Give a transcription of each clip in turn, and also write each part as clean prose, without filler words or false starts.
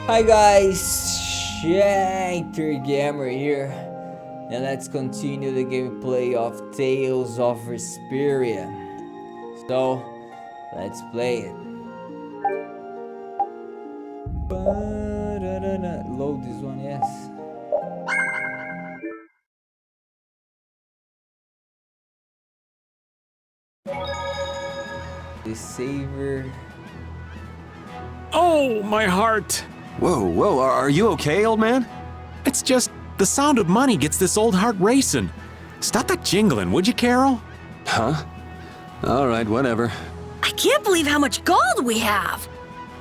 Hi guys, Shinter Gamer here, and let's continue the gameplay of Tales of Vesperia. So, let's play it. Load this one, yes. The saver. Oh, my heart! Whoa, are you okay, old man? It's just the sound of money gets this old heart racing. Stop that jingling, would you, Carol? Huh? Alright, whatever. I can't believe how much gold we have!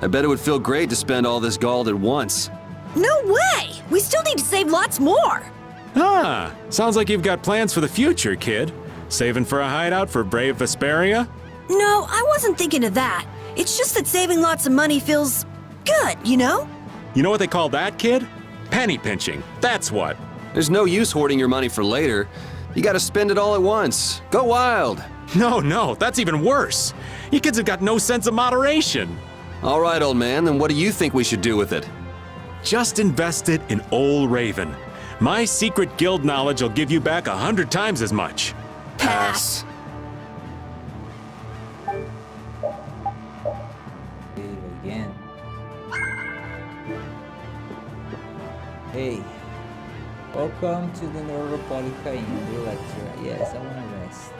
I bet it would feel great to spend all this gold at once. No way! We still need to save lots more! Ah, sounds like you've got plans for the future, kid. Saving for a hideout for brave Vesperia? No, I wasn't thinking of that. It's just that saving lots of money feels good, you know? You know what they call that, kid? Penny pinching, that's what. There's no use hoarding your money for later. You gotta spend it all at once. Go wild! No, that's even worse. You kids have got no sense of moderation. Alright, old man, then what do you think we should do with it? Just invest it in Old Raven. My secret guild knowledge will give you back 100 times as much. Pass. Again. Hey, welcome to the Neuropolycaine lecture. Yes, I want to rest.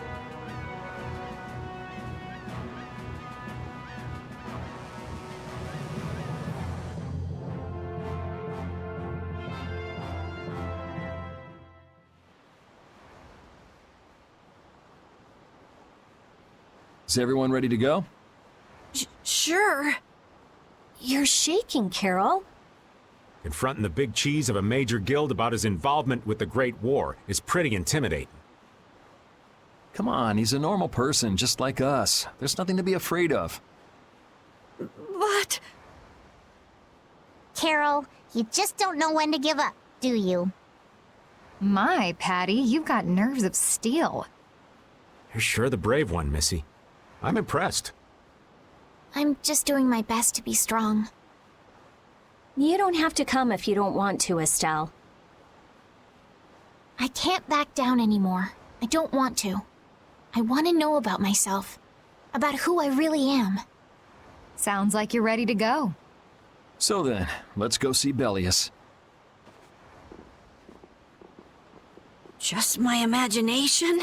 Is everyone ready to go? Sure. You're shaking, Carol. Confronting the big cheese of a major guild about his involvement with the Great War is pretty intimidating. Come on, he's a normal person, just like us. There's nothing to be afraid of. But... Carol, you just don't know when to give up, do you? My, Patty, you've got nerves of steel. You're sure the brave one, Missy. I'm impressed. I'm just doing my best to be strong. You don't have to come if you don't want to, Estelle. I can't back down anymore. I don't want to. I want to know about myself. About who I really am. Sounds like you're ready to go. So then, let's go see Bellius. just my imagination?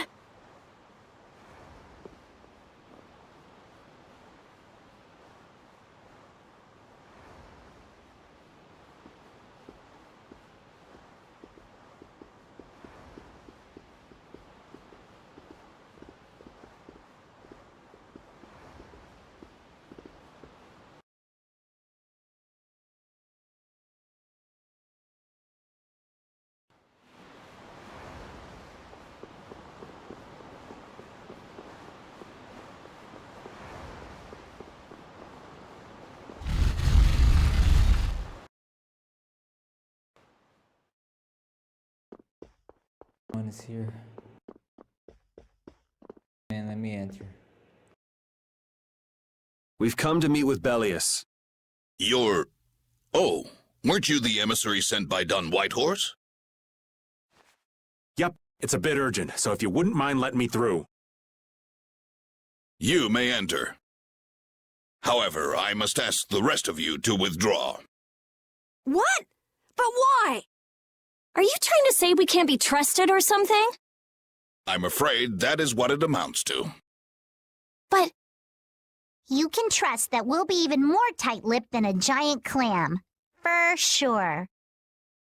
One is here. And let me enter. We've come to meet with Bellius. Oh, weren't you the emissary sent by Don Whitehorse? Yep, it's a bit urgent, so if you wouldn't mind letting me through. You may enter. However, I must ask the rest of you to withdraw. What? But why? Are you trying to say we can't be trusted or something? I'm afraid that is what it amounts to. But you can trust that we'll be even more tight-lipped than a giant clam. For sure.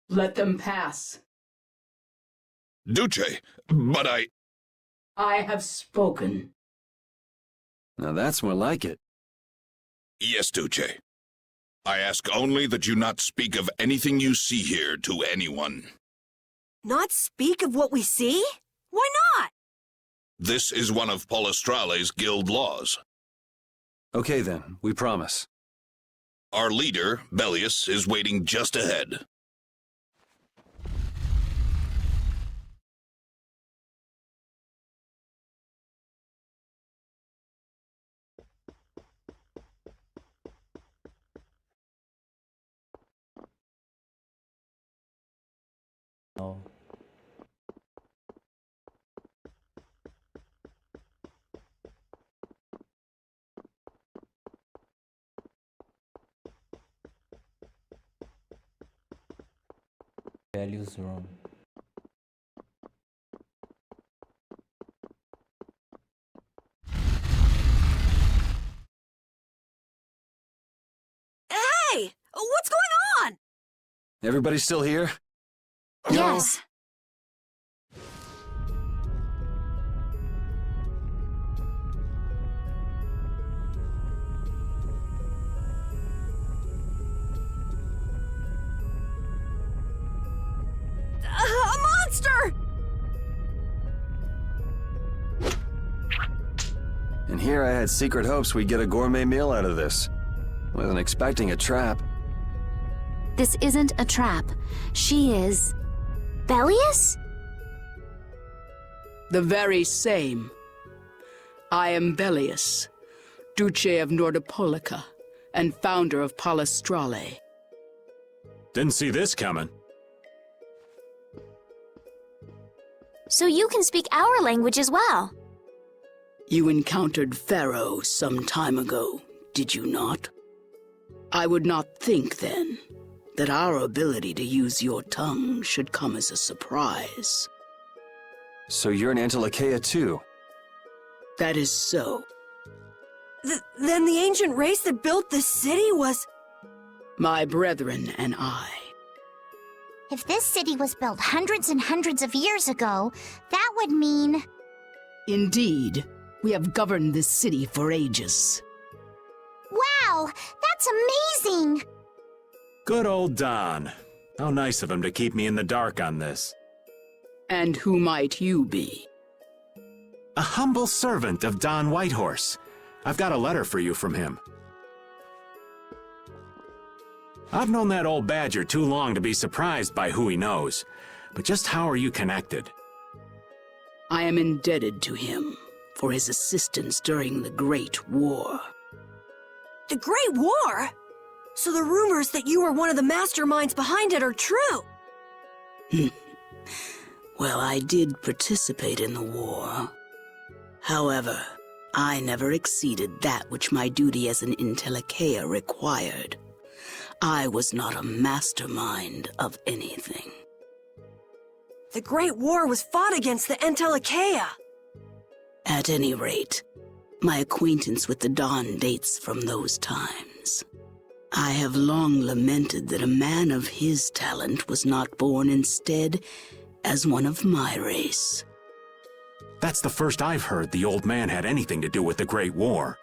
Let them pass. Duce, but I have spoken. Now that's more like it. Yes, Duce. I ask only that you not speak of anything you see here to anyone. Not speak of what we see? Why not? This is one of Polystrale's guild laws. Okay then, we promise. Our leader, Bellius, is waiting just ahead. No. Values room. Hey! What's going on? Everybody still here? Yes. A monster! And here I had secret hopes we'd get a gourmet meal out of this. Wasn't expecting a trap. This isn't a trap. She is... Bellius? The very same. I am Bellius, Duce of Nordopolica, and founder of Palestrale. Didn't see this coming. So you can speak our language as well. You encountered Pharaoh some time ago, did you not? I would not think, then, that our ability to use your tongue should come as a surprise. So you're an Antilocheia too? That is so. Then the ancient race that built this city was... My brethren and I. If this city was built hundreds and hundreds of years ago, that would mean... Indeed, we have governed this city for ages. Wow, that's amazing! Good old Don. How nice of him to keep me in the dark on this. And who might you be? A humble servant of Don Whitehorse. I've got a letter for you from him. I've known that old badger too long to be surprised by who he knows. But just how are you connected? I am indebted to him for his assistance during the Great War. The Great War? So the rumors that you were one of the masterminds behind it are true? Well, I did participate in the war. However, I never exceeded that which my duty as an Intellicheia required. I was not a mastermind of anything. The Great War was fought against the Entellicheia. At any rate, my acquaintance with the Dawn dates from those times. I have long lamented that a man of his talent was not born instead as one of my race. That's the first I've heard the old man had anything to do with the Great War.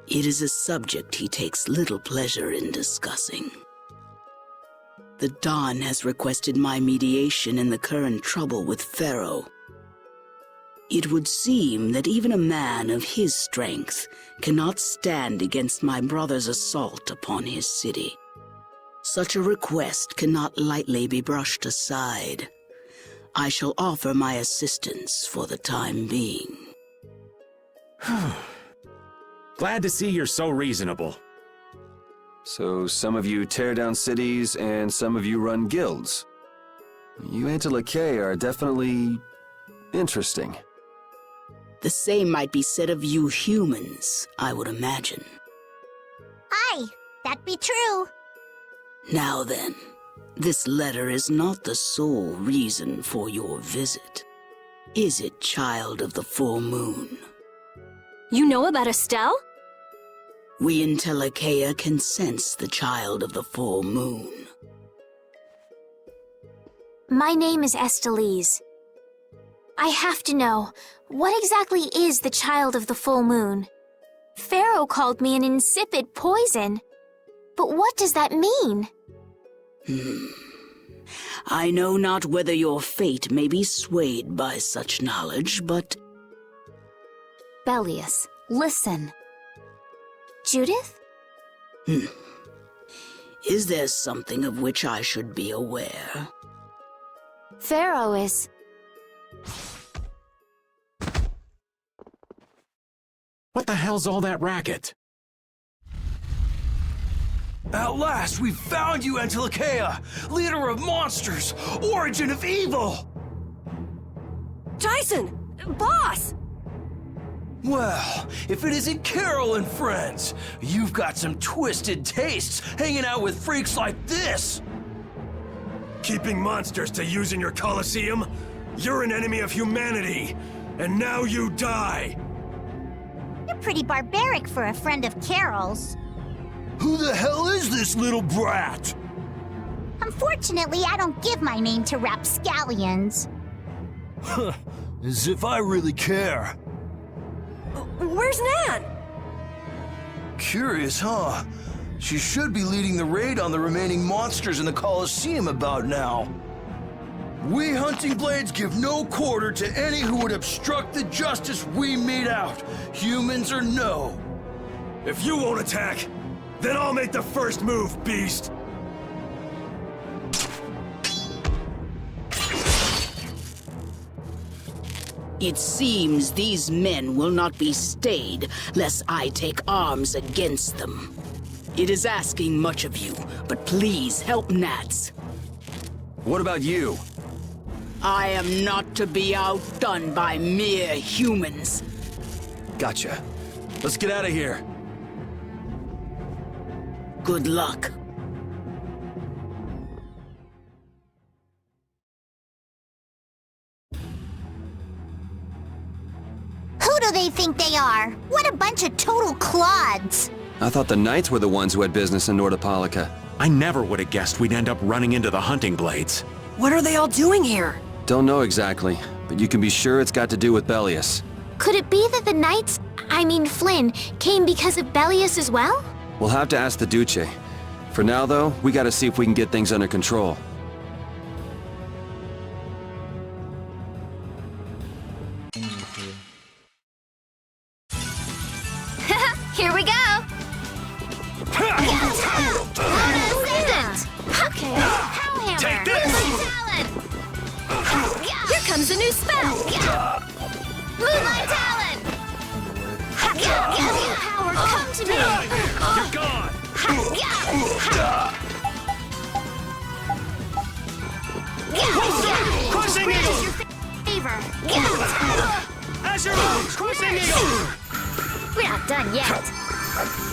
It is a subject he takes little pleasure in discussing. The Dawn has requested my mediation in the current trouble with Pharaoh. It would seem that even a man of his strength cannot stand against my brother's assault upon his city. Such a request cannot lightly be brushed aside. I shall offer my assistance for the time being. Glad to see you're so reasonable. So some of you tear down cities and some of you run guilds. You Antilocheia are definitely interesting. The same might be said of you humans, I would imagine. Aye, that be true. Now then, this letter is not the sole reason for your visit. Is it, child of the full moon? You know about Estelle? We Intellicheia can sense the child of the full moon. My name is Estelise. I have to know, what exactly is the child of the full moon? Pharaoh called me an insipid poison. But what does that mean? I know not whether your fate may be swayed by such knowledge, but... Bellius, listen. Judith? Is there something of which I should be aware? Pharaoh is... What the hell's all that racket? At last, we've found you, Antilochea, leader of monsters, origin of evil! Tyson! Boss! Well, if it isn't Carol and friends, you've got some twisted tastes hanging out with freaks like this! Keeping monsters to use in your Colosseum? You're an enemy of humanity, and now you die! You're pretty barbaric for a friend of Carol's. Who the hell is this little brat? Unfortunately, I don't give my name to rapscallions. As if I really care. Where's Nan? Curious, huh? She should be leading the raid on the remaining monsters in the Colosseum about now. We Hunting Blades give no quarter to any who would obstruct the justice we mete out, humans or no. If you won't attack, then I'll make the first move, beast! It seems these men will not be stayed, lest I take arms against them. It is asking much of you, but please help Nats. What about you? I am not to be outdone by mere humans. Gotcha. Let's get out of here. Good luck. Who do they think they are? What a bunch of total clods! I thought the Knights were the ones who had business in Nordopolica. I never would have guessed we'd end up running into the Hunting Blades. What are they all doing here? Don't know exactly, but you can be sure it's got to do with Bellius. Could it be that the knights, I mean Flynn, came because of Bellius as well? We'll have to ask the Duce. For now, though, we gotta see if we can get things under control. Here we go! Okay. Take this! Here comes a new spell! Moonlight Talon! Power, come to me! You're gone! Crushing Eagle! Favor! Azure Moon! Crushing Eagle! We're not done yet.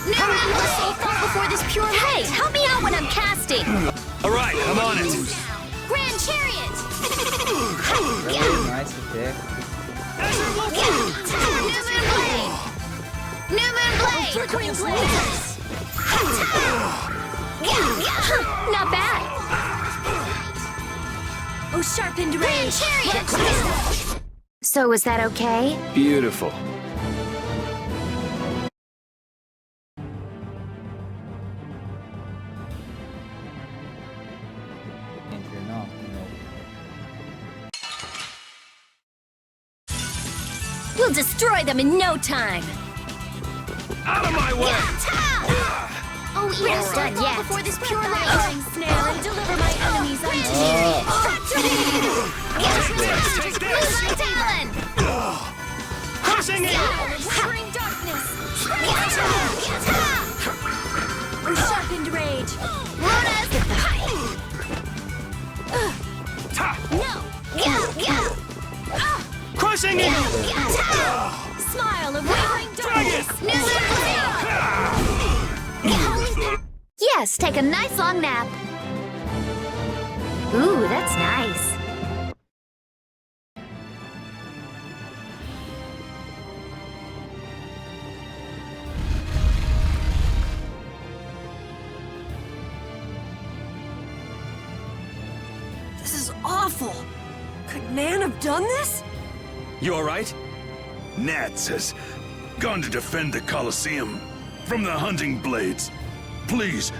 No need to say fall before this pure light. Hey, help me out when I'm casting! Alright, I'm on it! Grand Chariot! Nice attack. Azure Moon! New Moon Blade! Queen Blade! Not bad! Oh, sharpened Grand rage! Chariot! So was that okay? Beautiful. Enter, no. We'll destroy them in no time! Out of my way! Oh, we're not done yet. Before this pure light. Snare and deliver my enemies unto me! Take this! Moonlight Talon! Crushing Eagle! Bring darkness! Oh, sharpened rage! Crushing Eagle! Smile of wavering darkness! Yes, take a nice long nap. Ooh, that's nice. This is awful! Could Nan have done this? You alright? Nats has gone to defend the Colosseum from the Hunting Blades. Please,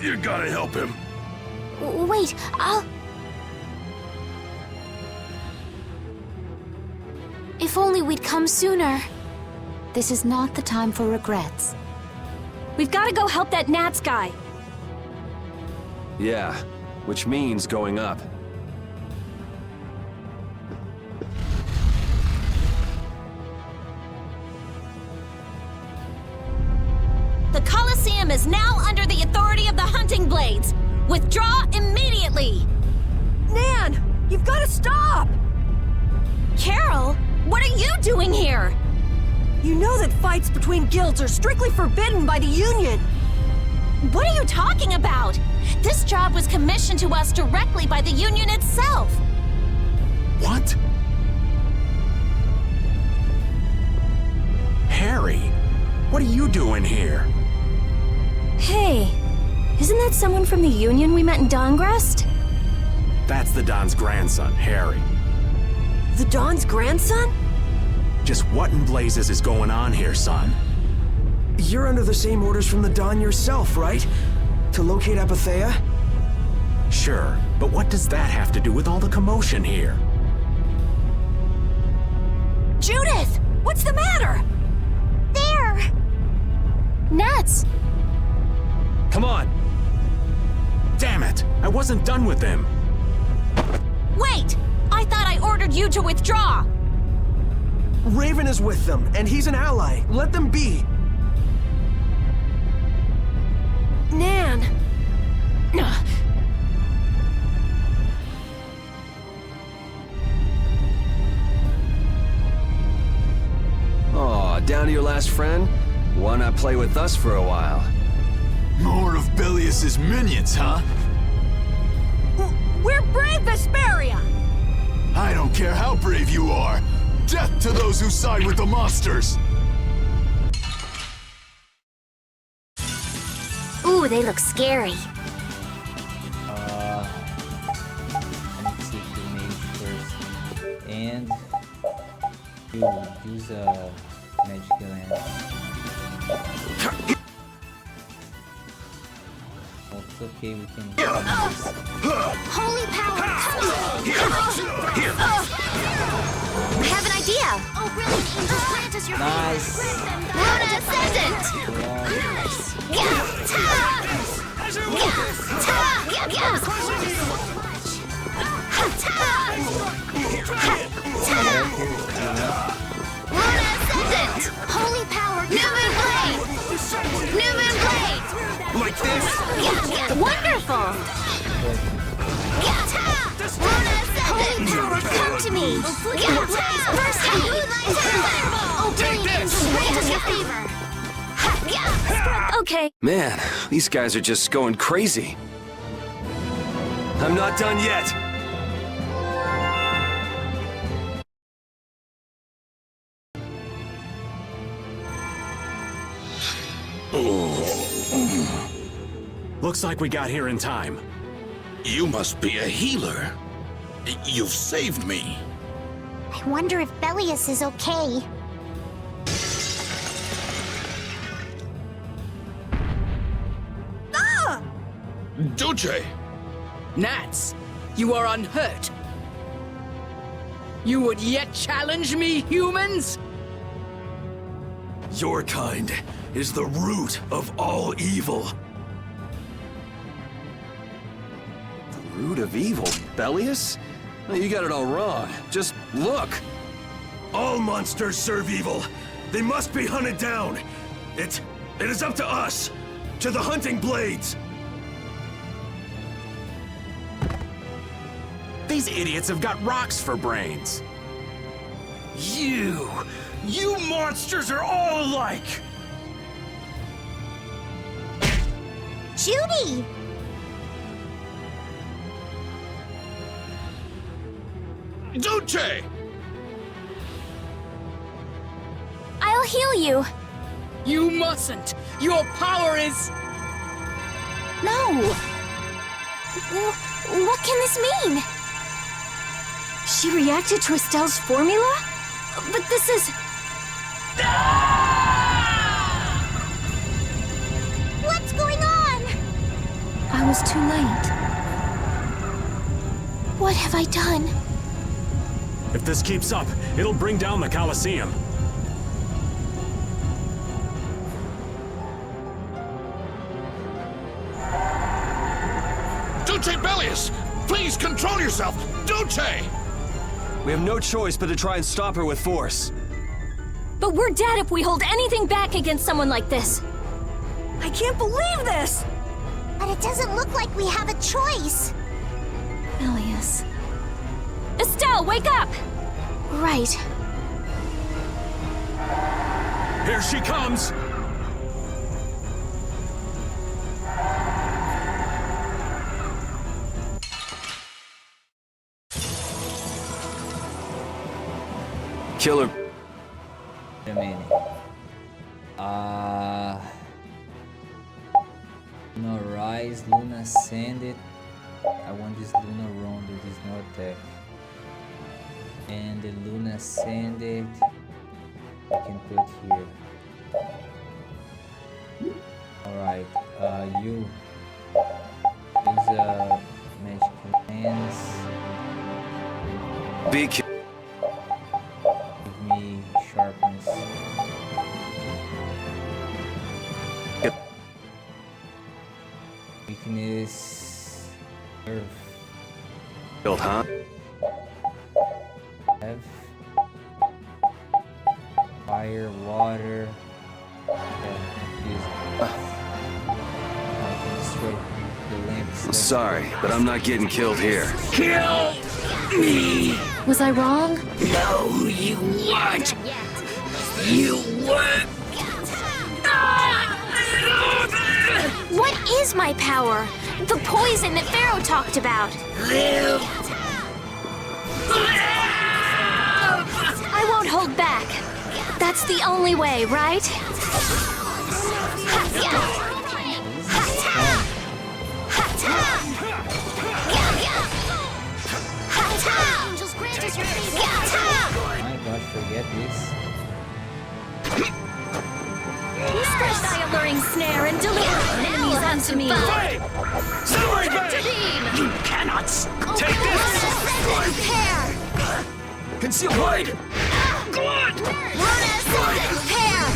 you gotta help him. Wait, I'll... If only we'd come sooner. This is not the time for regrets. We've got to go help that Nats guy. Yeah, which means going up. The Colosseum is now under the authority of the blades! Withdraw immediately! Nan! You've got to stop! Carol, what are you doing here? You know that fights between guilds are strictly forbidden by the Union. What are you talking about? This job was commissioned to us directly by the Union itself. What? Harry, what are you doing here? Hey, isn't that someone from the Union we met in Dongrest? That's the Don's grandson, Harry. The Don's grandson? Just what in blazes is going on here, son? You're under the same orders from the Don yourself, right? To locate Apathea? Sure, but what does that have to do with all the commotion here? Judith! What's the matter? There! Nuts! Come on! Damn it! I wasn't done with them! Wait! I thought I ordered you to withdraw! Raven is with them, and he's an ally. Let them be. Nan! Aw, down to your last friend? Why not play with us for a while? More of Belius's minions, huh? We're brave, Vesperia! I don't care how brave you are. Death to those who side with the monsters! Ooh, they look scary. I need to see the mage first. And use a magic land. Well, it's okay, we can do this. Holy power! I have an idea! Oh, brilliant! Angel plant us your Nice! Luna Ascendant! Luna Ascendant! Holy power! New Moon Blade! New Moon Blade! Like this? Wonderful! Luna Ascendant! Holy power, come to me! Burst Fireball! Oh, brilliant! Angel grant us your favor! Okay. Man, these guys are just going crazy. I'm not done yet. Looks like we got here in time. You must be a healer. You've saved me. I wonder if Belius is okay. Duce! Nats, you are unhurt. You would yet challenge me, humans? Your kind is the root of all evil. The root of evil, Belius? No, you got it all wrong. Just look. All monsters serve evil. They must be hunted down. It is up to us, to the hunting blades. These idiots have got rocks for brains. You monsters are all alike. Judy! Duce! I'll heal you. You mustn't. Your power is... No. What can this mean? She reacted to Estelle's formula? But this is... What's going on? I was too late. What have I done? If this keeps up, it'll bring down the Colosseum. Duce Belius! Please control yourself! Duce! We have no choice but to try and stop her with force. But we're dead if we hold anything back against someone like this. I can't believe this! But it doesn't look like we have a choice. Elias. Estelle, wake up! Right. Here she comes! Killer. Wait a minute. Luna rise, Luna ascended. I want this Luna rondo, this no attack. And the Luna ascended. I can put here. Alright, you use a magic lens. Be Give me sharpness. Yep. Weakness. Earth. killed, huh? Have fire, water. Sorry, but I'm not getting killed here. Kill me! Was I wrong? No, you weren't! You weren't! What is my power? The poison that Pharaoh talked about. Live! I won't hold back. That's the only way, right? Angels grant us your favor. Oh my gosh, forget this. Spread thy alluring snare and deliver enemies unto me. You cannot take this! Prepare. Conceal blade! Run us. Prepare.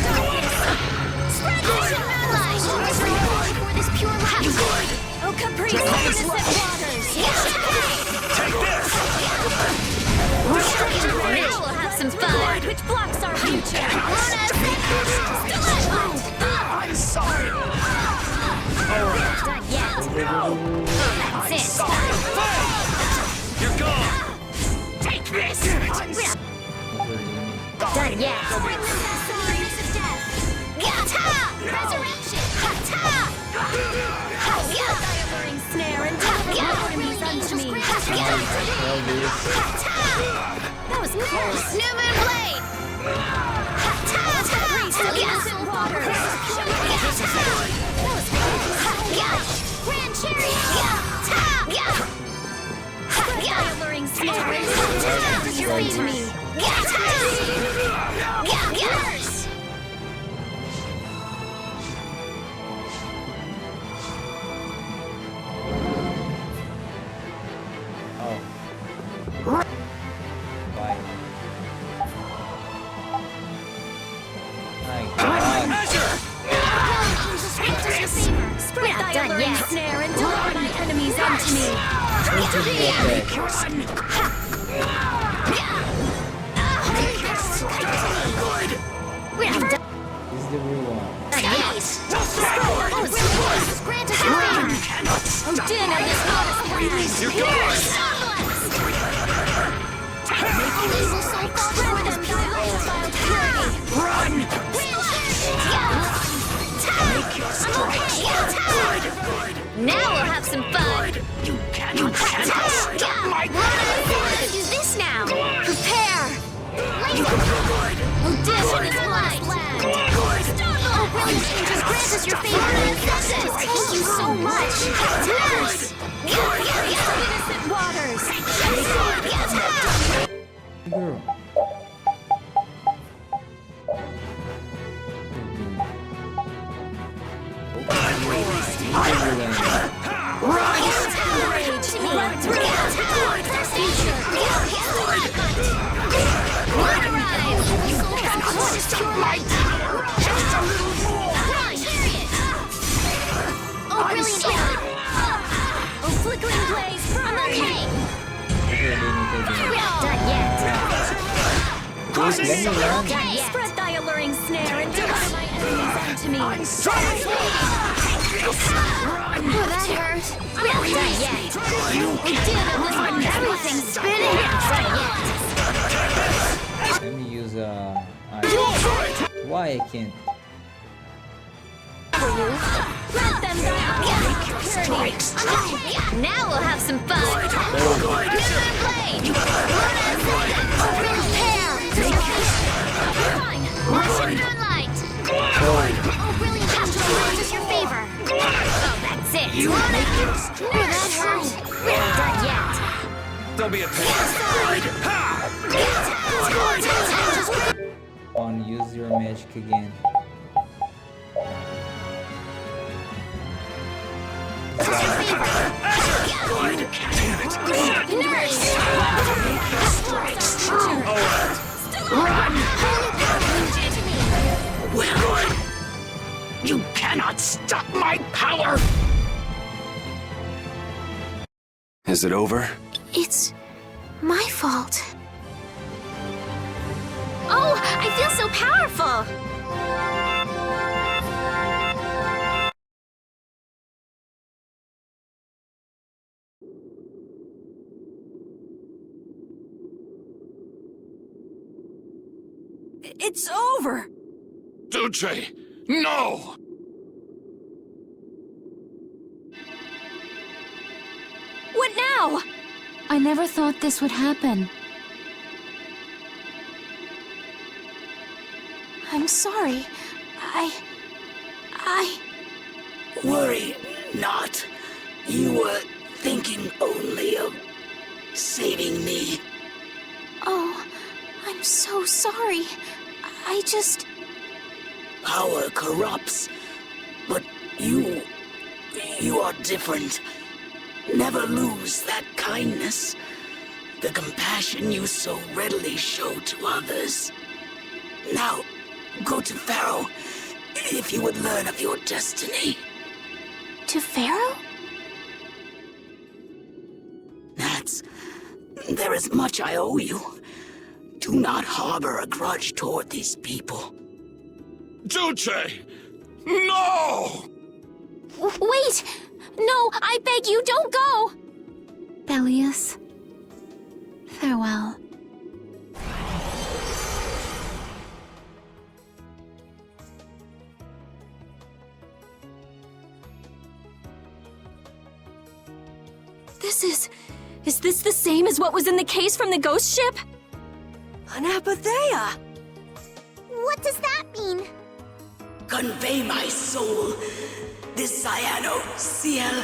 Spread the moonlight. For this pure light. Oh, caprice, innocent waters. Take this! Now we'll have some fun. Which blocks our future. I'm sorry! Done yet. That's it. You're gone! Take this! Done yet. Resurrection. Thy alluring snare and deliver enemies unto me. That was close. New moon blade. Caprice, innocent waters. That was close. Grand chariot. Thy alluring snare and deliver enemies unto me. Spread thy alluring Snare and deliver thy enemies unto me. We're done. This is the real one. Grant us your favor. Oh, dinner this goddess praise. You're gone! Spread them thy lifestyle purity. Run! Now we'll have some fun. You cannot stop my Let's do this now. Prepare. Oh, dinner this goddess land. Oh, brilliant angels, grant us your favor. Thank you so much. Yes. Innocent waters. Girl. Oh, brilliant angel. Oh, flickering blaze. I'm okay. Done yet. Please let me run. Spread thy alluring snare and deliver my enemies unto me. that hurt. We're not done yet. We did it with everything spinning. Let me use why I can't? Let them down. Now we'll have some fun. Blade. Fine. Russian moonlight. Oh, brilliant astral lines is your favor. Oh, that's it. That hurt. We're not done yet. Don't be a pain. On, use your magic again. Well, you cannot stop my power! Is it over? It's my fault. Oh, I feel so powerful! It's over! Duce, no! What now? I never thought this would happen. I'm sorry. I... Worry not. You were thinking only of saving me. Oh, I'm so sorry. I just... Power corrupts, but you are different. Never lose that kindness, the compassion you so readily show to others. Now, go to Pharaoh, if you would learn of your destiny. To Pharaoh? There is much I owe you. Do not harbor a grudge toward these people. Duce! No! Wait! No, I beg you, don't go! Bellius, farewell. Is this the same as what was in the case from the ghost ship? An apatheia! What does that mean? Convey my soul, this cyano ciel,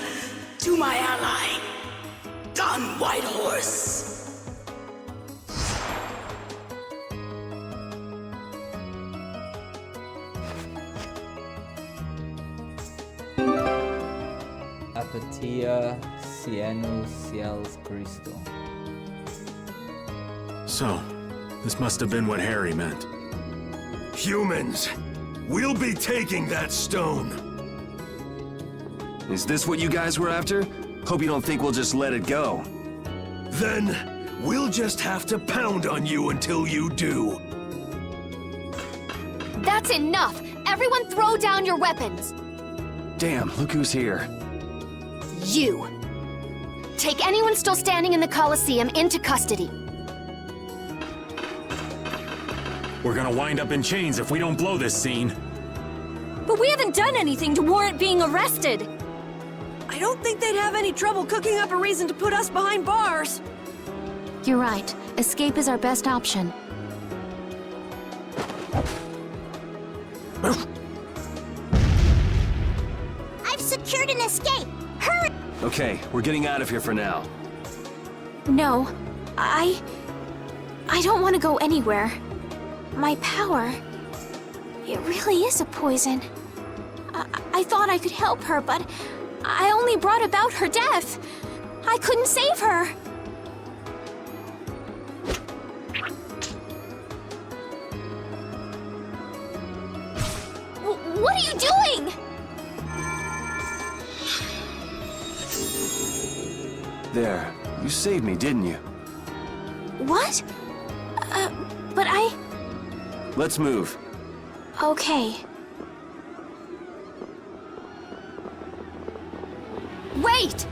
to my ally, Don Whitehorse. Apatia Ciano Ciel's Crystal. So, this must have been what Harry meant. Humans, we'll be taking that stone. Is this what you guys were after? Hope you don't think we'll just let it go. Then, we'll just have to pound on you until you do. That's enough! Everyone throw down your weapons! Damn, look who's here. You! Take anyone still standing in the Colosseum into custody. We're gonna wind up in chains if we don't blow this scene. But we haven't done anything to warrant being arrested. I don't think they'd have any trouble cooking up a reason to put us behind bars. You're right. Escape is our best option. I've secured an escape! Hurry! Okay, we're getting out of here for now. No, I don't want to go anywhere. My power, it really is a poison. I thought I could help her, but I only brought about her death. I couldn't save her. What are you doing? There, you saved me, didn't you? What? But I... Let's move. Okay. Wait!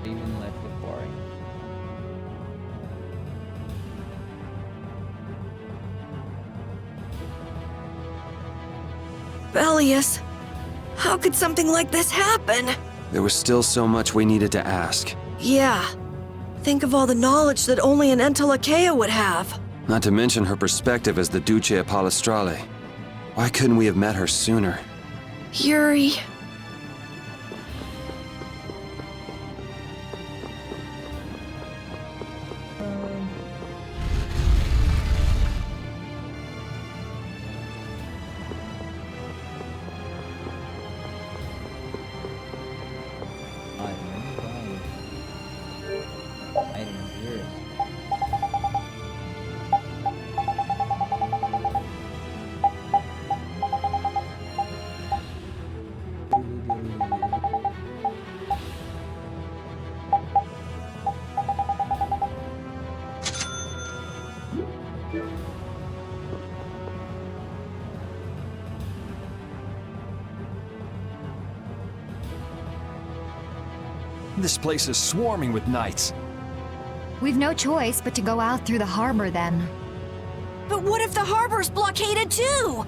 Even left the party. Bellius, how could something like this happen? There was still so much we needed to ask. Yeah. Think of all the knowledge that only an Entelakea would have. Not to mention her perspective as the Duce Palestrale. Why couldn't we have met her sooner? Yuri. Items here. This place is swarming with knights. We've no choice but to go out through the harbor then. But what if the harbor's blockaded too?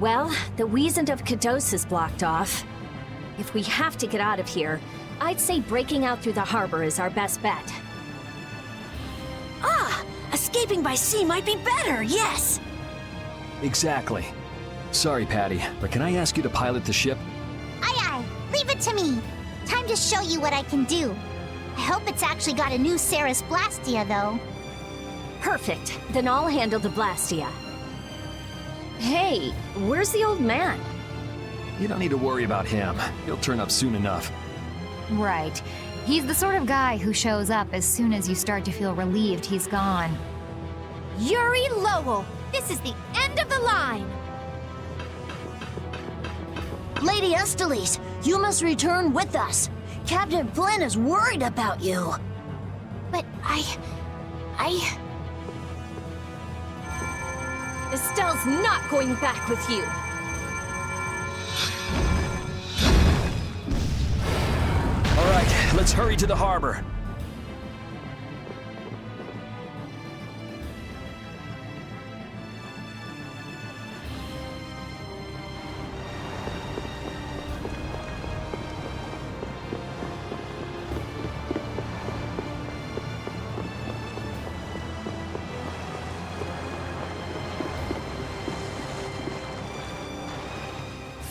Well, the Wiesent of Kados is blocked off. If we have to get out of here, I'd say breaking out through the harbor is our best bet. Ah! Escaping by sea might be better, yes! Exactly. Sorry, Patty, but can I ask you to pilot the ship? Aye aye, leave it to me. Time to show you what I can do. I hope it's actually got a new Ceres Blastia, though. Perfect. Then I'll handle the Blastia. Hey, where's the old man? You don't need to worry about him. He'll turn up soon enough. Right. He's the sort of guy who shows up as soon as you start to feel relieved he's gone. Yuri Lowell, this is the end of the line. Lady Estelles, you must return with us. Captain Flynn is worried about you. But Estelle's not going back with you. All right, let's hurry to the harbor.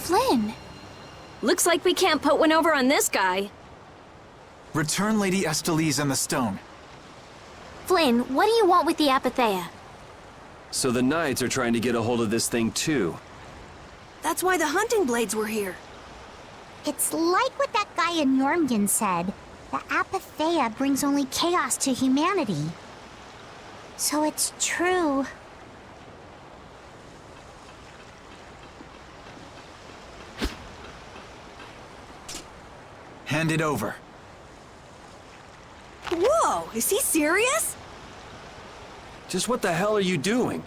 Flynn! Looks like we can't put one over on this guy. Return Lady Estelles and the stone. Flynn, what do you want with the Apatheia? So the Knights are trying to get a hold of this thing too. That's why the hunting blades were here. it's like what that guy in Jormungand said. The Apatheia brings only chaos to humanity. So it's true. Hand it over. Whoa, is he serious? Just what the hell are you doing?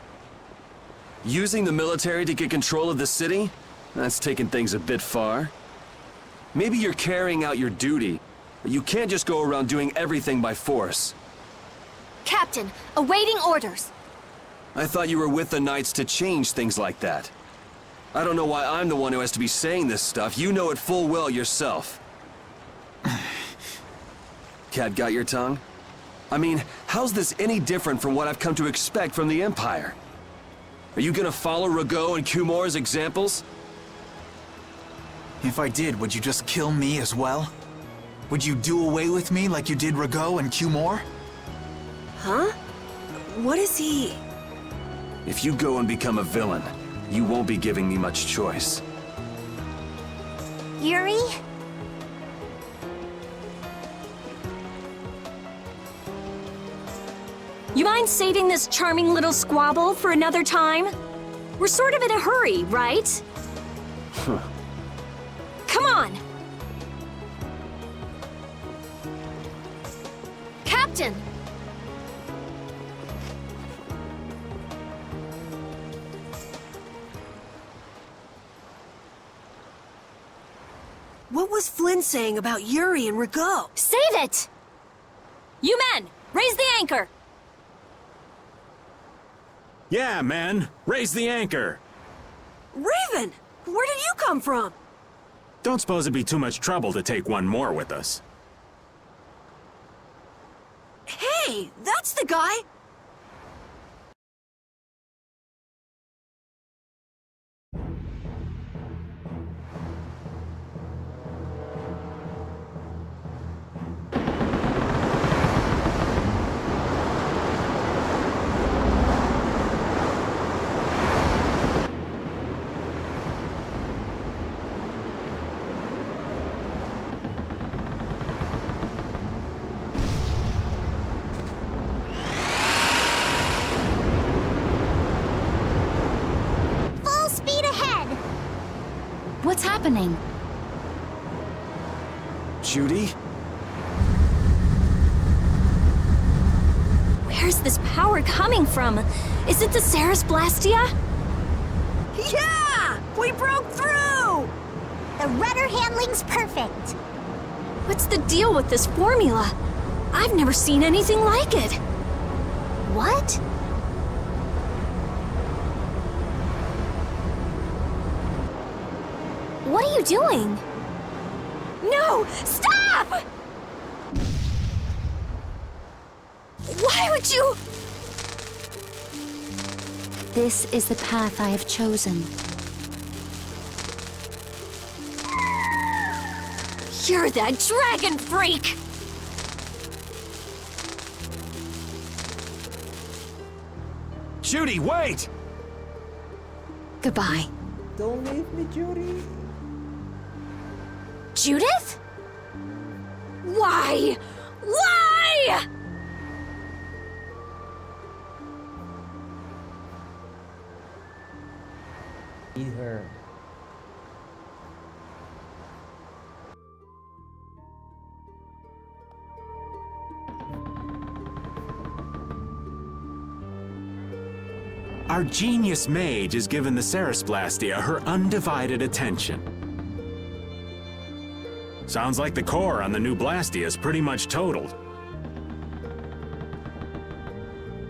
Using the military to get control of the city? That's taking things a bit far. Maybe you're carrying out your duty, but you can't just go around doing everything by force. Captain, awaiting orders. I thought you were with the Knights to change things like that. I don't know why I'm the one who has to be saying this stuff. You know it full well yourself. Cat got your tongue? I mean, how's this any different from what I've come to expect from the Empire? Are you gonna follow Rago and Kumor's examples? If I did, would you just kill me as well? Would you do away with me like you did Rago and Kumor? Huh? What is he? If you go and become a villain, you won't be giving me much choice. Yuri? You mind saving this charming little squabble for another time? We're sort of in a hurry, right? Come on! Captain! been saying about Yuri and Rigaud? Save it! You men, raise the anchor! Yeah, man. Raise the anchor. Raven, where did you come from? Don't suppose it'd be too much trouble to take one more with us. Hey, that's the guy! What's happening? Judy? Where's this power coming from? Is it the Ceres Blastia? Yeah! We broke through! The rudder handling's perfect. What's the deal with this formula? I've never seen anything like it. What? What are you doing? No! Stop! Why would you... This is the path I have chosen. You're that dragon freak! Judy, wait! Goodbye. Don't leave me, Judy. Judith? Why? Why? Need her. Our genius mage has given the Ceres Blastia her undivided attention. Sounds like the core on the new Blastia is pretty much totaled.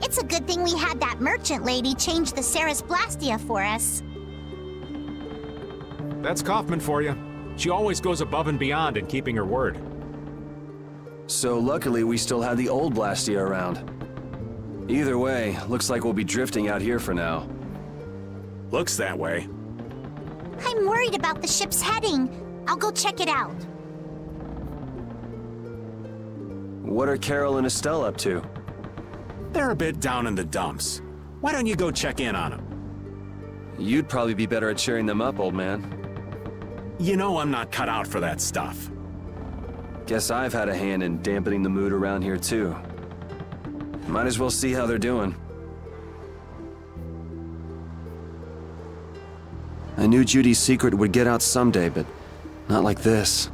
It's a good thing we had that merchant lady change the Ceres Blastia for us. That's Kaufman for you. She always goes above and beyond in keeping her word. So luckily we still have the old Blastia around. Either way, looks like we'll be drifting out here for now. Looks that way. I'm worried about the ship's heading. I'll go check it out. What are Carol and Estelle up to? They're a bit down in the dumps. Why don't you go check in on them? You'd probably be better at cheering them up, old man. You know I'm not cut out for that stuff. Guess I've had a hand in dampening the mood around here too. Might as well see how they're doing. I knew Judy's secret would get out someday, but not like this.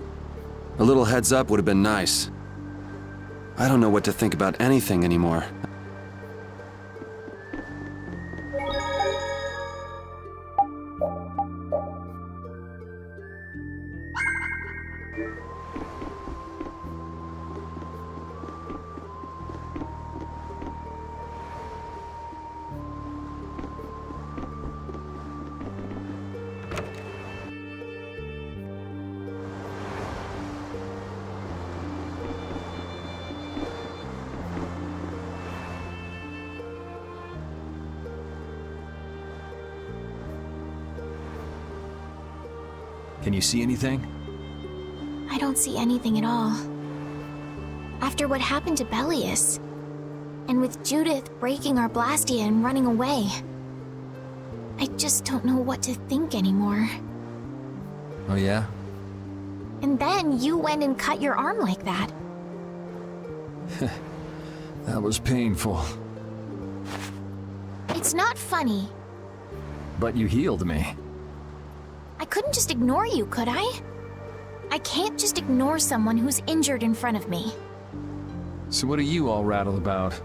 A little heads up would have been nice. I don't know what to think about anything anymore. Can you see anything? I don't see anything at all. After what happened to Bellius, and with Judith breaking our Blastia and running away, I just don't know what to think anymore. Oh yeah? And then you went and cut your arm like that. That was painful. It's not funny. But you healed me. I couldn't just ignore you, could I? I can't just ignore someone who's injured in front of me. So what are you all rattled about?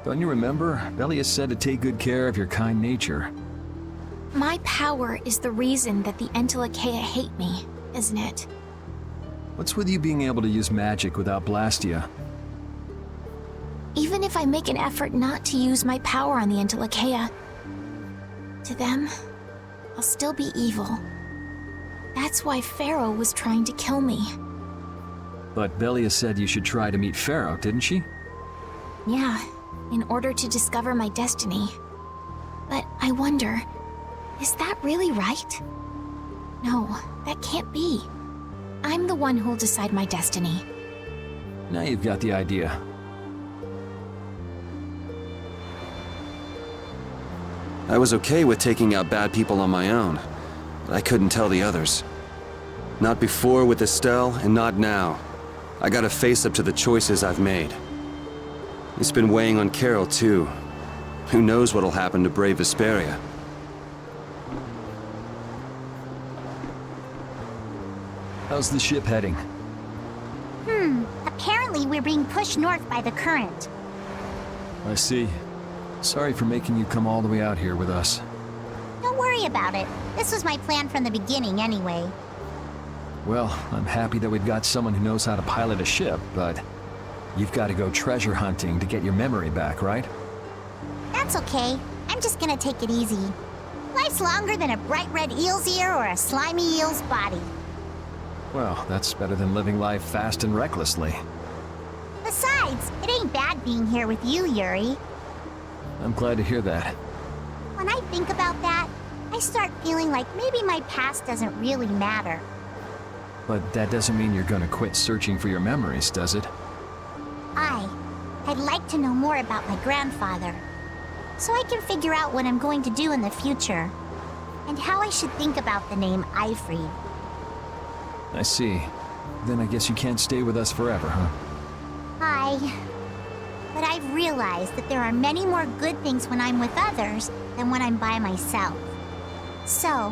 Don't you remember? Bellius said to take good care of your kind nature. My power is the reason that the Entelecheia hate me, isn't it? What's with you being able to use magic without Blastia? Even if I make an effort not to use my power on the Entelekea, to them, I'll still be evil. That's why Pharaoh was trying to kill me. But Belia said you should try to meet Pharaoh, didn't she? Yeah, in order to discover my destiny. But I wonder, is that really right? No, that can't be. I'm the one who'll decide my destiny. Now you've got the idea. I was okay with taking out bad people on my own, but I couldn't tell the others. Not before with Estelle, and not now. I gotta face up to the choices I've made. It's been weighing on Carol, too. Who knows what'll happen to brave Vesperia? How's the ship heading? Apparently we're being pushed north by the current. I see. Sorry for making you come all the way out here with us. Don't worry about it. This was my plan from the beginning anyway. Well, I'm happy that we've got someone who knows how to pilot a ship, but you've got to go treasure hunting to get your memory back, right? That's okay. I'm just gonna take it easy. Life's longer than a bright red eel's ear or a slimy eel's body. Well, that's better than living life fast and recklessly. Besides, it ain't bad being here with you, Yuri. I'm glad to hear that. When I think about that, I start feeling like maybe my past doesn't really matter. But that doesn't mean you're gonna quit searching for your memories, does it? I'd like to know more about my grandfather, so I can figure out what I'm going to do in the future, and how I should think about the name Eifried. I see. Then I guess you can't stay with us forever, huh? But I've realized that there are many more good things when I'm with others than when I'm by myself. So,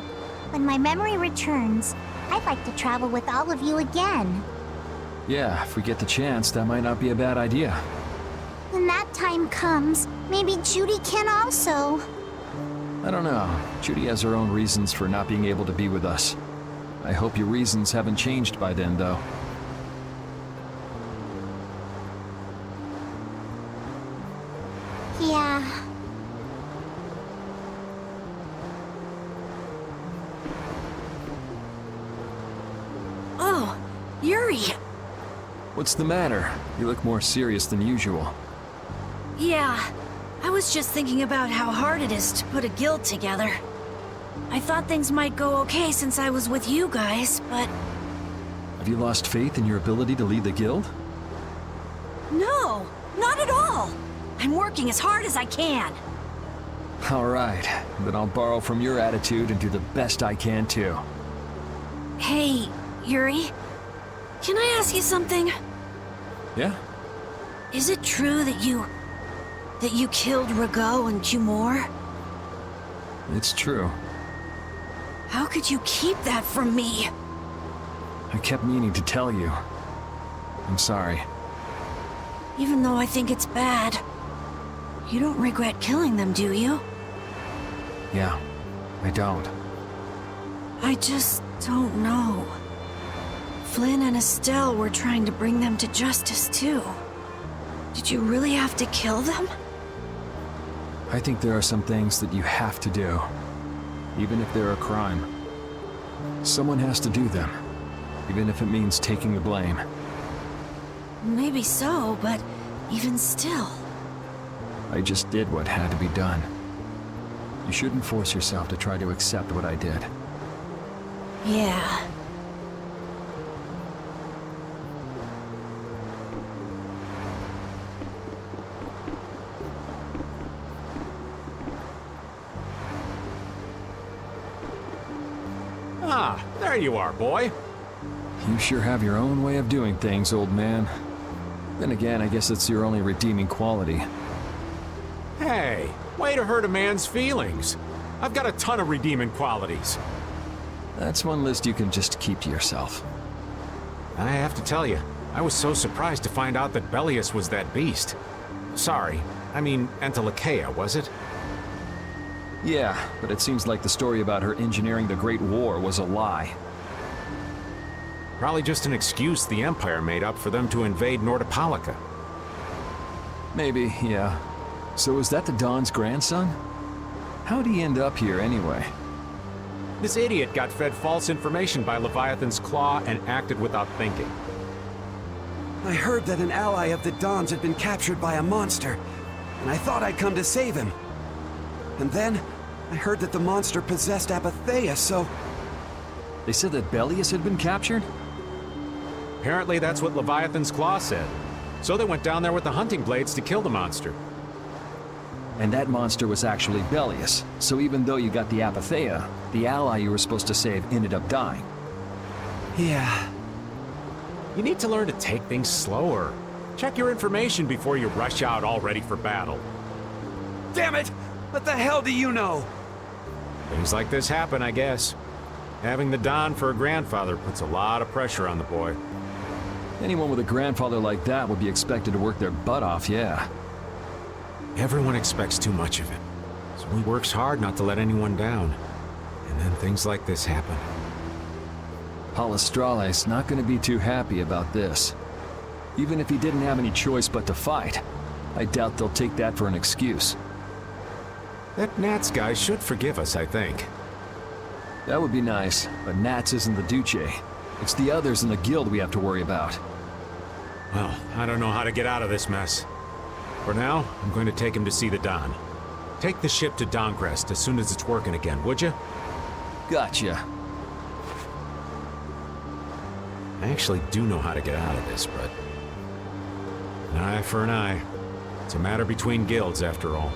when my memory returns, I'd like to travel with all of you again. Yeah, if we get the chance, that might not be a bad idea. When that time comes, maybe Judy can also. I don't know. Judy has her own reasons for not being able to be with us. I hope your reasons haven't changed by then, though. Yeah. Oh, Yuri! What's the matter? You look more serious than usual. Yeah, I was just thinking about how hard it is to put a guild together. I thought things might go okay since I was with you guys, but... Have you lost faith in your ability to lead the guild? No, not at all! I'm working as hard as I can. Alright, then I'll borrow from your attitude and do the best I can too. Hey, Yuri? Can I ask you something? Yeah? Is it true that you killed Rago and Cumore? It's true. How could you keep that from me? I kept meaning to tell you. I'm sorry. Even though I think it's bad, you don't regret killing them, do you? Yeah, I don't. I just don't know. Flynn and Estelle were trying to bring them to justice, too. Did you really have to kill them? I think there are some things that you have to do, even if they're a crime. Someone has to do them, even if it means taking the blame. Maybe so, but even still. I just did what had to be done. You shouldn't force yourself to try to accept what I did. Yeah. Ah, there you are, boy. You sure have your own way of doing things, old man. Then again, I guess it's your only redeeming quality. Hey, way to hurt a man's feelings. I've got a ton of redeeming qualities. That's one list you can just keep to yourself. I have to tell you, I was so surprised to find out that Belius was that beast. Sorry, I mean Entelekea, was it? Yeah, but it seems like the story about her engineering the Great War was a lie. Probably just an excuse the Empire made up for them to invade Nordopolica. Maybe, yeah. So is that the Don's grandson? How'd he end up here anyway? This idiot got fed false information by Leviathan's Claw and acted without thinking. I heard that an ally of the Don's had been captured by a monster, and I thought I'd come to save him. And then, I heard that the monster possessed Apatheia, so... They said that Bellius had been captured? Apparently that's what Leviathan's Claw said. So they went down there with the hunting blades to kill the monster. And that monster was actually Bellius, so even though you got the Apatheia, the ally you were supposed to save ended up dying. Yeah. You need to learn to take things slower. Check your information before you rush out all ready for battle. Damn it! What the hell do you know? Things like this happen, I guess. Having the Don for a grandfather puts a lot of pressure on the boy. Anyone with a grandfather like that would be expected to work their butt off, yeah. Everyone expects too much of it, so he works hard not to let anyone down. And then things like this happen. Palestrale's not going to be too happy about this. Even if he didn't have any choice but to fight, I doubt they'll take that for an excuse. That Nats guy should forgive us, I think. That would be nice, but Nats isn't the Duce. It's the others in the guild we have to worry about. Well, I don't know how to get out of this mess. For now, I'm going to take him to see the Don. Take the ship to Dongrest as soon as it's working again, would you? Gotcha. I actually do know how to get out of this, but... an eye for an eye. It's a matter between guilds, after all.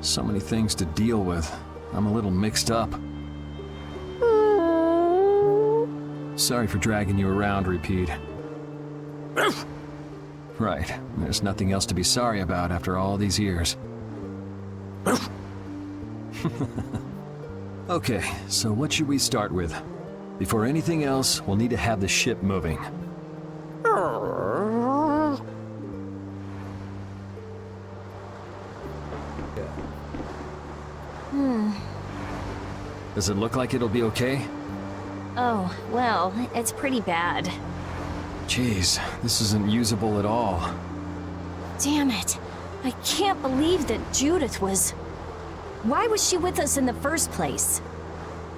So many things to deal with. I'm a little mixed up. Sorry for dragging you around, Repeat. Right. There's nothing else to be sorry about after all these years. Okay, so what should we start with? Before anything else, we'll need to have the ship moving. Does it look like it'll be okay? Oh, well, it's pretty bad. Jeez, this isn't usable at all. Damn it. I can't believe that Judith was... Why was she with us in the first place?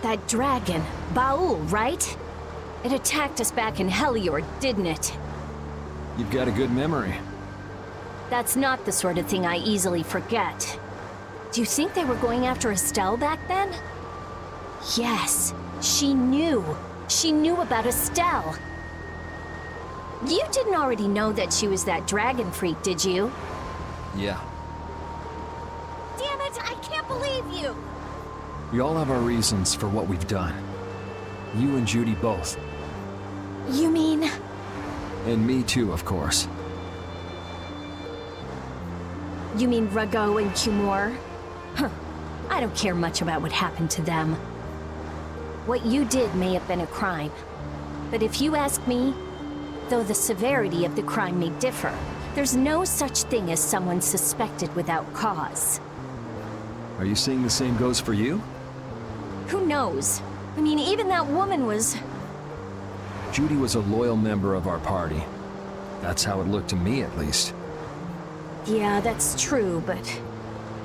That dragon, Baul, right? It attacked us back in Heliord, didn't it? You've got a good memory. That's not the sort of thing I easily forget. Do you think they were going after Estelle back then? Yes, she knew. She knew about Estelle. You didn't already know that she was that dragon freak, did you? Yeah. Damn it, I can't believe you! We all have our reasons for what we've done. You and Judy both. You mean... And me too, of course. You mean Rago and Cumor? Huh. I don't care much about what happened to them. What you did may have been a crime. But if you ask me, though the severity of the crime may differ, there's no such thing as someone suspected without cause. Are you saying the same goes for you? Who knows? I mean, even that woman was... Judy was a loyal member of our party. That's how it looked to me, at least. Yeah, that's true, but...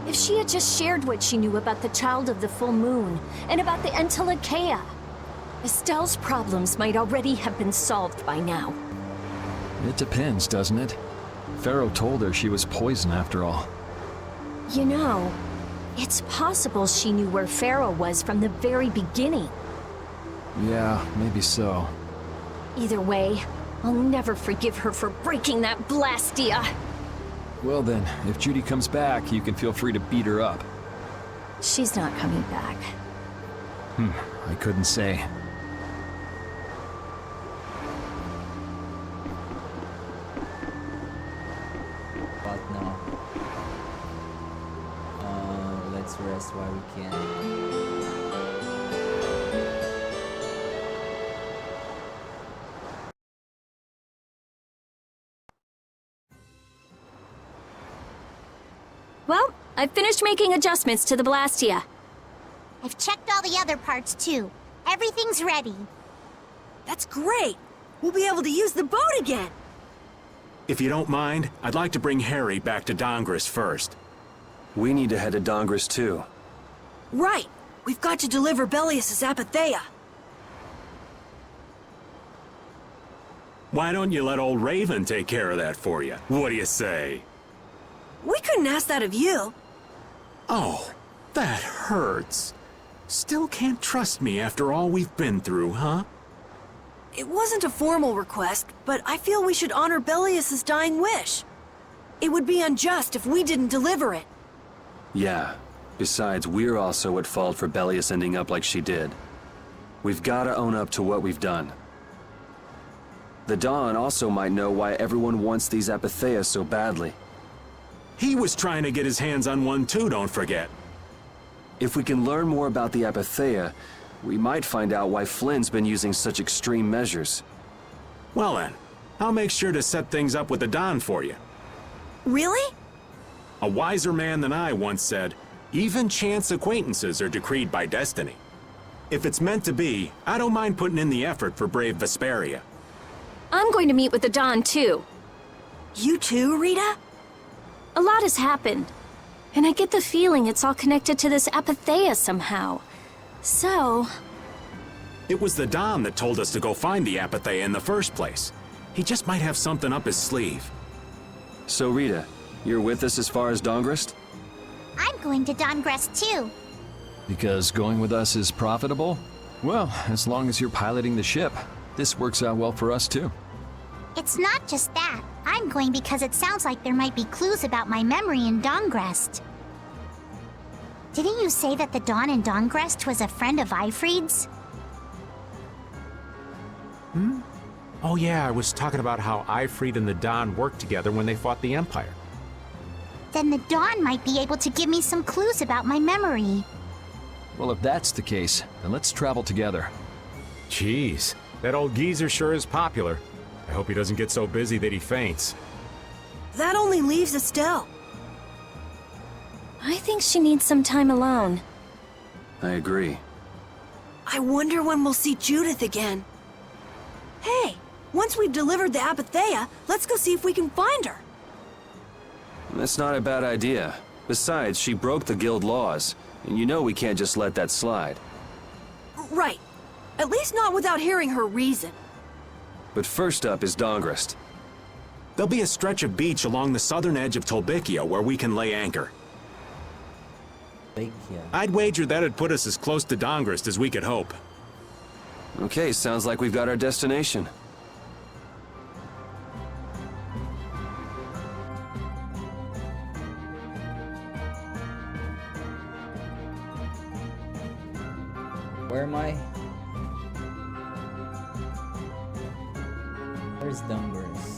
if she had just shared what she knew about the Child of the Full Moon, and about the Entelekea, Estelle's problems might already have been solved by now. It depends, doesn't it? Pharaoh told her she was poison after all. You know, it's possible she knew where Pharaoh was from the very beginning. Yeah, maybe so. Either way, I'll never forgive her for breaking that Blastia. Well then, if Judy comes back, you can feel free to beat her up. She's not coming back. I couldn't say. But now, let's rest while we can. Well, I've finished making adjustments to the Blastia. I've checked all the other parts too. Everything's ready. That's great! We'll be able to use the boat again! If you don't mind, I'd like to bring Harry back to Dongris first. We need to head to Dongris too. Right! We've got to deliver Belius's Apatheia. Why don't you let old Raven take care of that for you? What do you say? We couldn't ask that of you. Oh, that hurts. Still can't trust me after all we've been through, huh? It wasn't a formal request, but I feel we should honor Belius's dying wish. It would be unjust if we didn't deliver it. Yeah. Besides, we're also at fault for Belius ending up like she did. We've gotta own up to what we've done. The Dawn also might know why everyone wants these Apatheia so badly. He was trying to get his hands on one too, don't forget. If we can learn more about the Apatheia, we might find out why Flynn's been using such extreme measures. Well then, I'll make sure to set things up with the Dawn for you. Really? A wiser man than I once said, even chance acquaintances are decreed by destiny. If it's meant to be, I don't mind putting in the effort for brave Vesperia. I'm going to meet with the Dawn too. You too, Rita? A lot has happened, and I get the feeling it's all connected to this Apatheia somehow. So... It was the Dawn that told us to go find the Apatheia in the first place. He just might have something up his sleeve. So Rita, you're with us as far as Dongris? I'm going to Dongres too. Because going with us is profitable? Well, as long as you're piloting the ship, this works out well for us too. It's not just that. I'm going because it sounds like there might be clues about my memory in Dongrest. Didn't you say that the Dawn in Dongrest was a friend of Eifried's? Oh yeah, I was talking about how Eifried and the Dawn worked together when they fought the Empire. Then the Dawn might be able to give me some clues about my memory. Well, if that's the case, then let's travel together. Jeez, that old geezer sure is popular. I hope he doesn't get so busy that he faints. That only leaves Estelle. I think she needs some time alone. I agree. I wonder when we'll see Judith again. Hey, once we've delivered the Apatheia, let's go see if we can find her. That's not a bad idea. Besides, she broke the guild laws, and you know we can't just let that slide. Right. At least not without hearing her reason. But first up is Dongris. There'll be a stretch of beach along the southern edge of Tolbikia where we can lay anchor. I'd wager that'd put us as close to Dongris as we could hope. Okay, sounds like we've got our destination. Where am I? Where's Dongris?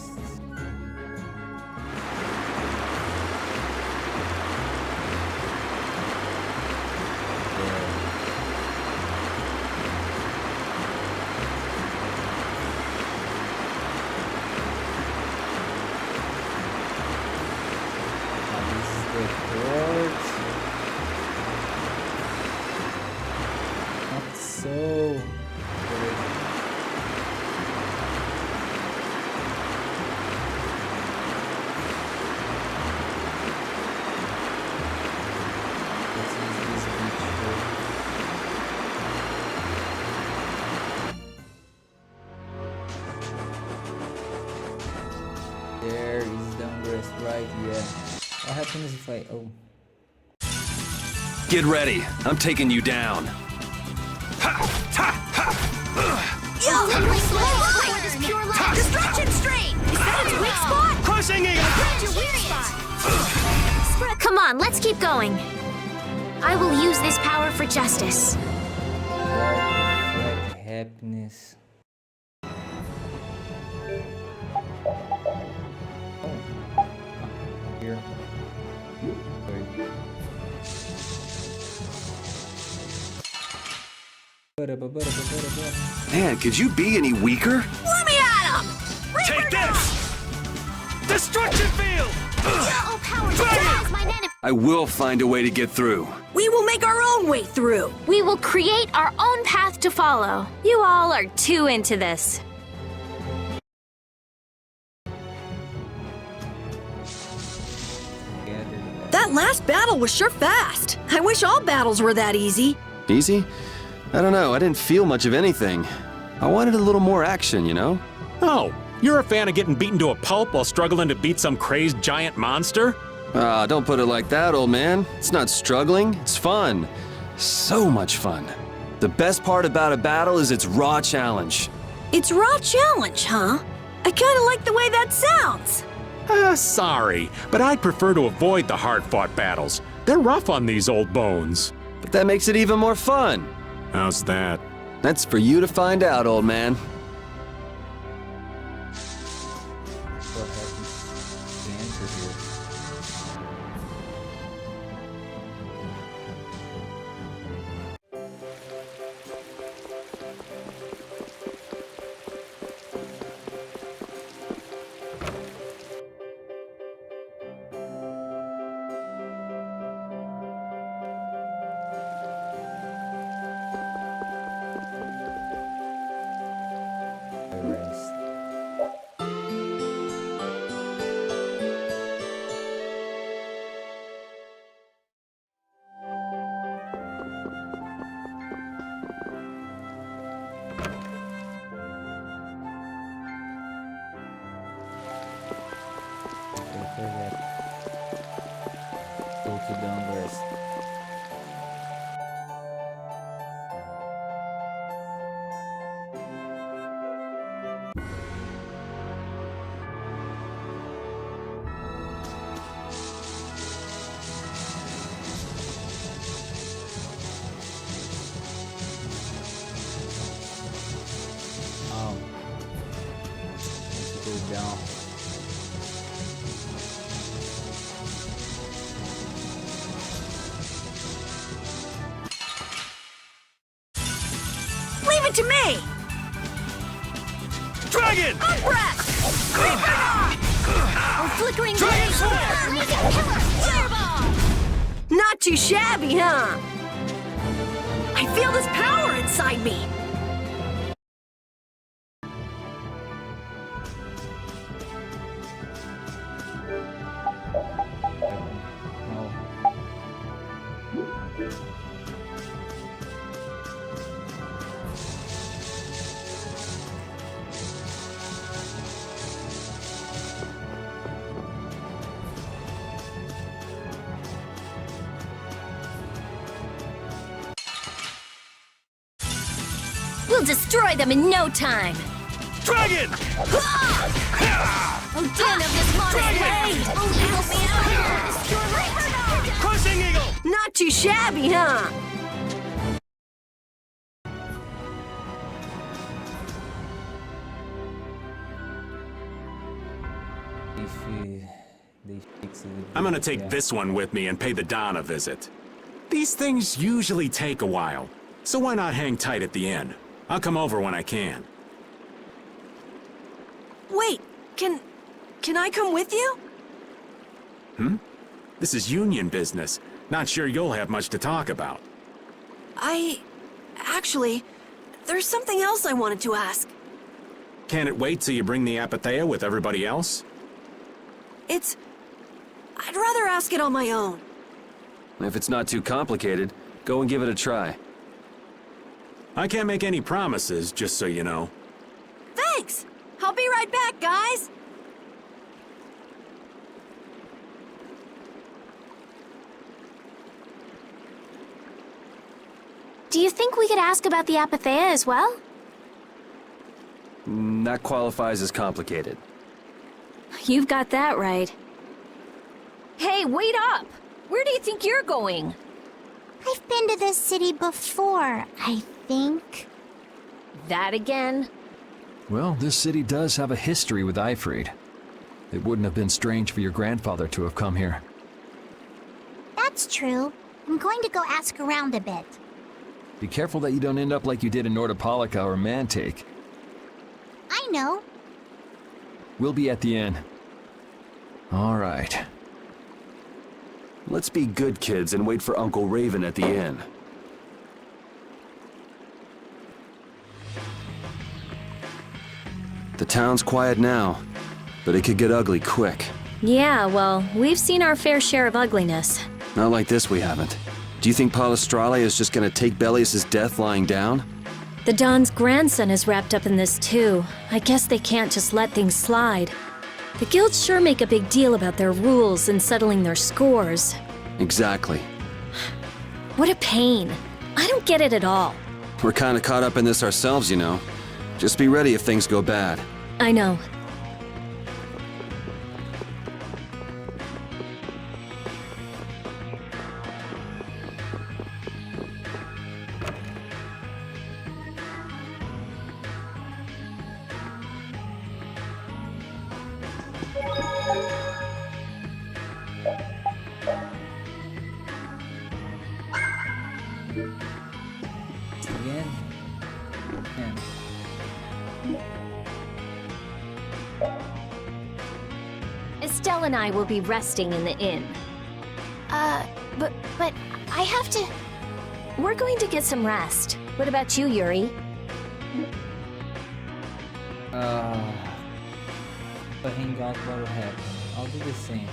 There is Dongris, right? Yeah. What happens if I... Oh. Get ready. I'm taking you down. Destruction strain! Is that its weak spot? Crushing it! Come on, let's keep going. I will use this power for justice. Like happiness. Here. Man, could you be any weaker? Let me at him! Take this! Destruction field! Oh, power destroys my enemy. I will find a way to get through. We will make our own way through. We will create our own path to follow. You all are too into this. That last battle was sure fast. I wish all battles were that easy. Easy? I don't know, I didn't feel much of anything. I wanted a little more action, you know? Oh, you're a fan of getting beaten to a pulp while struggling to beat some crazed giant monster? Ah, don't put it like that, old man. It's not struggling, it's fun. So much fun. The best part about a battle is its raw challenge. It's raw challenge, huh? I kinda like the way that sounds. Sorry, but I'd prefer to avoid the hard-fought battles. They're rough on these old bones. But that makes it even more fun. How's that? That's for you to find out, old man. Down. Leave it to me! Dragon! Unbreath! Oh, flickering Dragon blade! Fireball! Not too shabby, huh? I feel this power inside me! We'll destroy them in no time. Dragon! Oh, damn of this modest blade! Oh, help me out here! Destroy my Crushing eagle! Not too shabby, huh? I'm gonna take this one with me and pay the Don a visit. These things usually take a while, so why not hang tight at the inn? I'll come over when I can. Wait, can I come with you? This is union business. Not sure you'll have much to talk about. Actually, there's something else I wanted to ask. Can it wait till you bring the Apathea with everybody else? I'd rather ask it on my own. If it's not too complicated, go and give it a try. I can't make any promises, just so you know. Thanks! I'll be right back, guys! Do you think we could ask about the Apathea as well? That qualifies as complicated. You've got that right. Hey, wait up! Where do you think you're going? I've been to this city before, I think. That again? Well, this city does have a history with Ifrid. It wouldn't have been strange for your grandfather to have come here. That's true. I'm going to go ask around a bit. Be careful that you don't end up like you did in Nordopolica or Mantake. I know. We'll be at the inn. All right. Let's be good kids and wait for Uncle Raven at the inn. The town's quiet now, but it could get ugly quick. Yeah, well, we've seen our fair share of ugliness. Not like this, we haven't. Do you think Palestrale is just gonna take Bellius' death lying down? The Don's grandson is wrapped up in this too. I guess they can't just let things slide. The guilds sure make a big deal about their rules and settling their scores. Exactly. What a pain. I don't get it at all. We're kinda caught up in this ourselves, you know. Just be ready if things go bad. I know. Again? Yeah. Estelle and I will be resting in the inn. But I have to... We're going to get some rest. What about you, Yuri? But hang out what will happen. I'll do the same.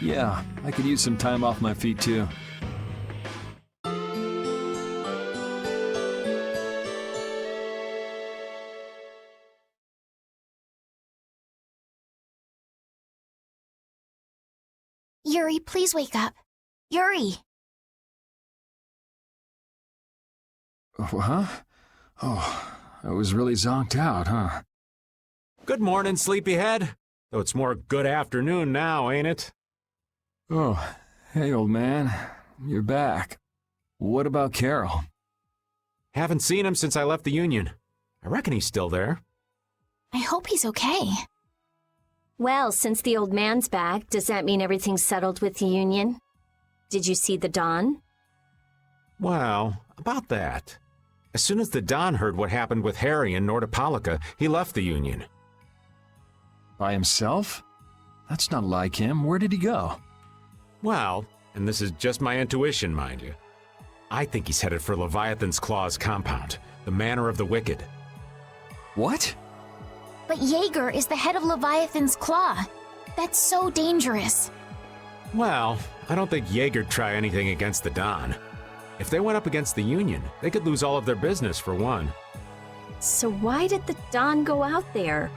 Yeah, I could use some time off my feet too. Yuri, please wake up. Yuri! Huh? Oh, I was really zonked out, huh? Good morning, sleepyhead. Though it's more good afternoon now, ain't it? Oh, hey, old man. You're back. What about Carol? Haven't seen him since I left the Union. I reckon he's still there. I hope he's okay. Well, since the old man's back, does that mean everything's settled with the Union? Did you see the Don? Well, about that. As soon as the Don heard what happened with Harry and Nordopolica, he left the Union. By himself? That's not like him. Where did he go? Well, and this is just my intuition, mind you, I think he's headed for Leviathan's Claw's compound, the Manor of the Wicked. What? But Jaeger is the head of Leviathan's Claw. That's so dangerous. Well, I don't think Jaeger'd try anything against the Don. If they went up against the Union, they could lose all of their business for one. So why did the Don go out there?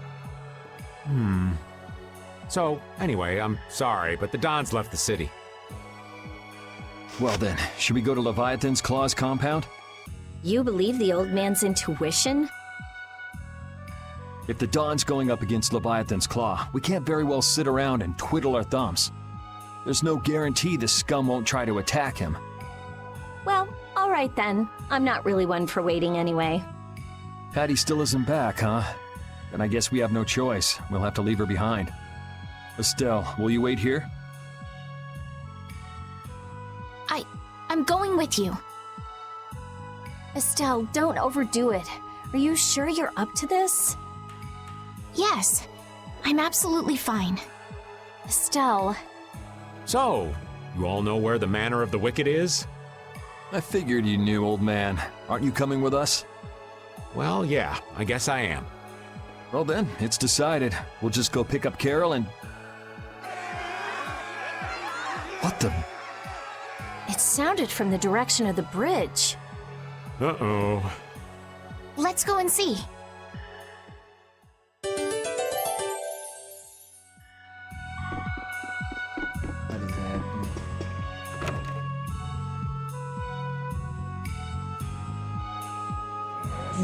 So, anyway, I'm sorry, but the Don's left the city. Well then, should we go to Leviathan's Claw's compound? You believe the old man's intuition? If the Don's going up against Leviathan's Claw, we can't very well sit around and twiddle our thumbs. There's no guarantee the scum won't try to attack him. Well, all right then. I'm not really one for waiting anyway. Patty still isn't back, huh? Then I guess we have no choice. We'll have to leave her behind. Estelle, will you wait here? I'm going with you. Estelle, don't overdo it. Are you sure you're up to this? Yes, I'm absolutely fine. Estelle. So, you all know where the Manor of the Wicked is? I figured you knew, old man. Aren't you coming with us? Well, yeah, I guess I am. Well then, it's decided. We'll just go pick up Carol and... What the... It sounded from the direction of the bridge. Uh-oh. Let's go and see. What is happening?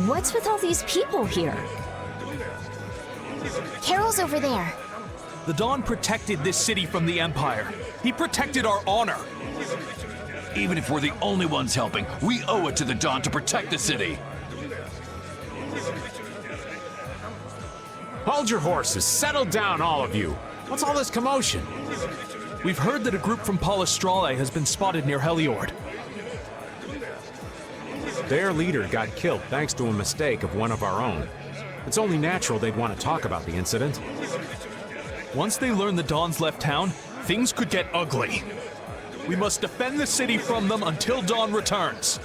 What's with all these people here? Carol's over there. The Don protected this city from the Empire. He protected our honor. Even if we're the only ones helping, we owe it to the Don to protect the city. Hold your horses. Settle down, all of you. What's all this commotion? We've heard that a group from Palestrale has been spotted near Heliord. Their leader got killed thanks to a mistake of one of our own. It's only natural they'd want to talk about the incident. Once they learn the Dons left town, things could get ugly. We must defend the city from them until Dawn returns.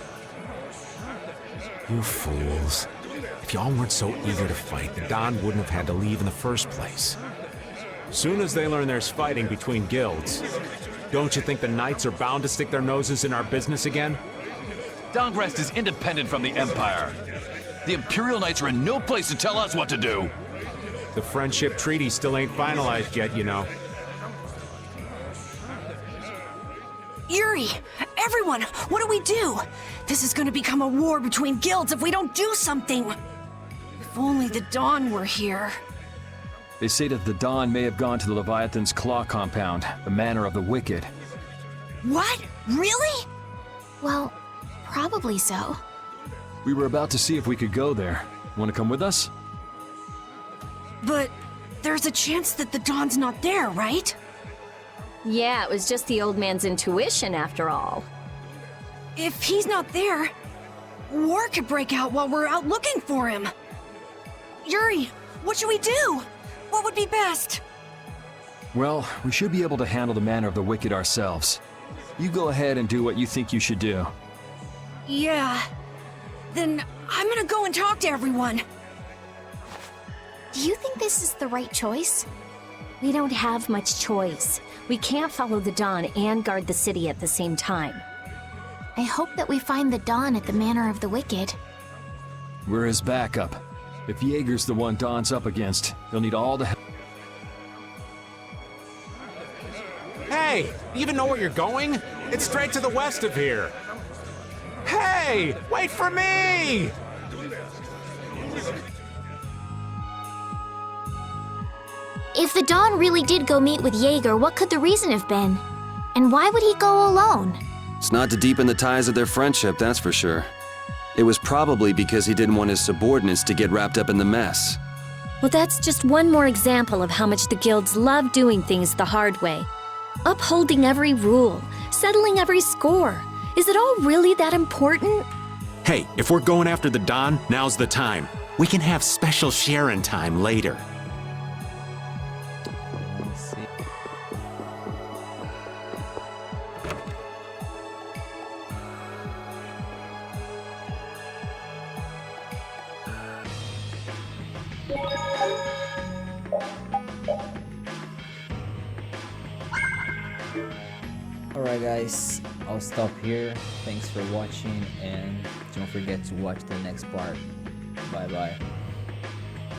You fools. If y'all weren't so eager to fight, the Don wouldn't have had to leave in the first place. Soon as they learn there's fighting between guilds, don't you think the Knights are bound to stick their noses in our business again? Dongrest is independent from the Empire. The Imperial Knights are in no place to tell us what to do. The Friendship Treaty still ain't finalized yet, you know. Yuri! Everyone! What do we do? This is gonna become a war between guilds if we don't do something! If only the Dawn were here. They say that the Dawn may have gone to the Leviathan's Claw compound, the Manor of the Wicked. What? Really? Well, probably so. We were about to see if we could go there. Want to come with us? But there's a chance that the Dawn's not there, right? Yeah, it was just the old man's intuition after all. If he's not there, war could break out while we're out looking for him. Yuri, what should we do? What would be best? Well, we should be able to handle the Manor of the Wicked ourselves. You go ahead and do what you think you should do. Yeah. Then I'm gonna go and talk to everyone. Do you think this is the right choice? We don't have much choice. We can't follow the Dawn and guard the city at the same time. I hope that we find the Dawn at the Manor of the Wicked. We're his backup. If Jaeger's the one Dawn's up against, he'll need all the help. Hey! You even know where you're going? It's straight to the west of here. Hey! Wait for me! If the Dawn really did go meet with Jaeger, what could the reason have been? And why would he go alone? It's not to deepen the ties of their friendship, that's for sure. It was probably because he didn't want his subordinates to get wrapped up in the mess. Well, that's just one more example of how much the guilds love doing things the hard way. Upholding every rule, settling every score. Is it all really that important? Hey, if we're going after the Don, now's the time. We can have special sharing time later. Alright guys, I'll stop here. Thanks for watching and don't forget to watch the next part. Bye bye.